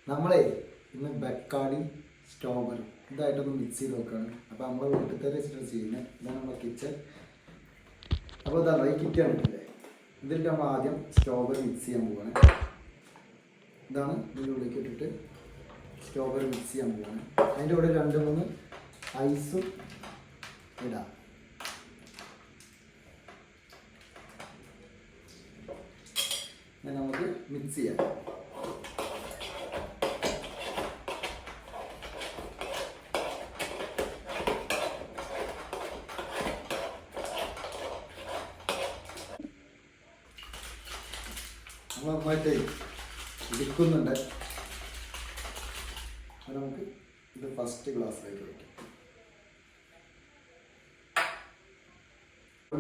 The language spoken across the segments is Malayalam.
നമ്മളെ ഇന്ന് ബക്കാടി സ്ട്രോബെറി ഇതായിട്ടൊന്ന് മിക്സ് ചെയ്ത് നോക്കുകയാണ്. അപ്പോൾ നമ്മൾ വീട്ടിൽ തന്നെ വെച്ചിട്ട് ചെയ്യുന്നത്. ഇതാണ് നമ്മുടെ കിച്ചൺ. അപ്പോൾ ഇതാണ് ഈ കിറ്റ് കണ്ടിട്ടില്ലേ, ഇതിൽ നമ്മൾ ആദ്യം സ്ട്രോബെറി മിക്സ് ചെയ്യാൻ പോവുകയാണ്. ഇതാണ് ഇതിൻ്റെ ഉള്ളിലേക്ക് ഇട്ടിട്ട് സ്ട്രോബെറി മിക്സ് ചെയ്യാൻ പോവുകയാണ്. അതിൻ്റെ കൂടെ 2-3 ഐസും ഇടാം. നമുക്ക് മിക്സ് ചെയ്യാം. നമ്മൾ നന്നായിട്ട് ഇരിക്കുന്നുണ്ട്. അപ്പോൾ നമുക്ക് ഇത് ഫസ്റ്റ് ഗ്ലാസ്സിലേക്ക് വയ്ക്കാം.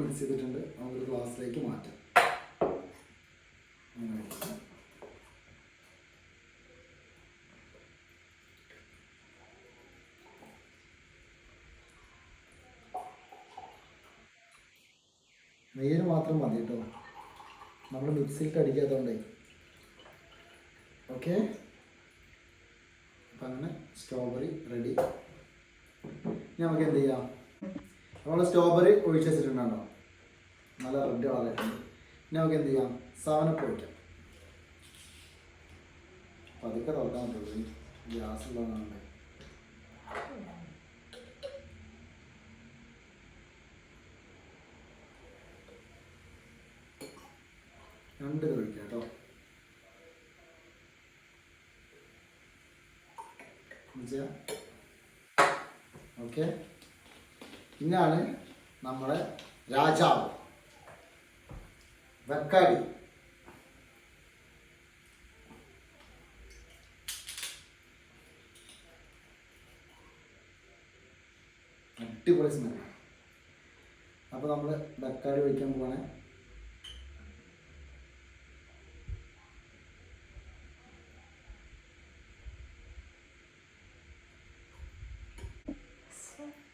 മിക്സ് ചെയ്തിട്ടുണ്ട്, നമുക്കൊരു ഗ്ലാസ്സിലേക്ക് മാറ്റാം. നെയ്യ് മാത്രം മതി കേട്ടോ, നമ്മൾ മിക്സിയിലിട്ട് അടിക്കാത്തതുകൊണ്ടേ. ഓക്കെ, അപ്പം അങ്ങനെ സ്ട്രോബെറി റെഡി. ഇനി നമുക്ക് എന്ത് ചെയ്യാം, നമ്മൾ സ്ട്രോബെറി ഒഴിച്ച് വെച്ചിട്ടുണ്ടോ, നല്ല റെഡ് കളറായിട്ടുണ്ട്. ഇനി നമുക്ക് എന്ത് ചെയ്യാം, 7up ഒഴിക്കാം. പതുക്കെ തുറക്കാൻ പറ്റുള്ളൂ, ഗ്യാസ് ഉള്ളതാണ്. രണ്ട് ഒഴിക്കാം കേട്ടോ. ഓക്കെ, ഇന്നാണ് നമ്മുടെ രാജാവ് ബക്കാടി. അടിപൊളി സ്മെല്ലാണ്. അപ്പോൾ നമ്മൾ ബക്കാടി ഒഴിക്കാൻ പോവാണ്.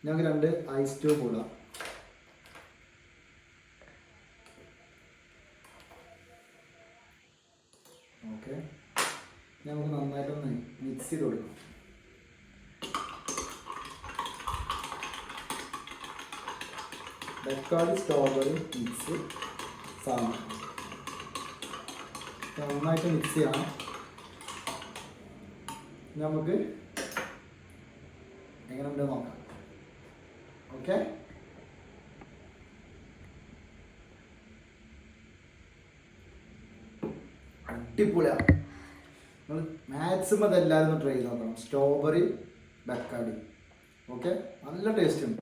ഞങ്ങൾക്ക് 2 ഐസ് ട്യൂബ് ഇടാം. ഓക്കെ, നമുക്ക് നന്നായിട്ടൊന്ന് മിക്സ് ചെയ്ത് കൊടുക്കണം. ബക്കാടി സ്ട്രോബെറി മിക്സ് സാധനം നന്നായിട്ട് മിക്സ് ചെയ്യണം. നമുക്ക് എങ്ങനെയുണ്ട് നോക്കാം. ഓക്കെ, അടിപൊളിയാണ്. നിങ്ങൾ മാക്സിമം അതെല്ലാവരും ഒന്ന് ട്രൈ ചെയ്ത് നോക്കണം. Strawberry Bacardi. ഓക്കെ, നല്ല ടേസ്റ്റ് ഉണ്ട്.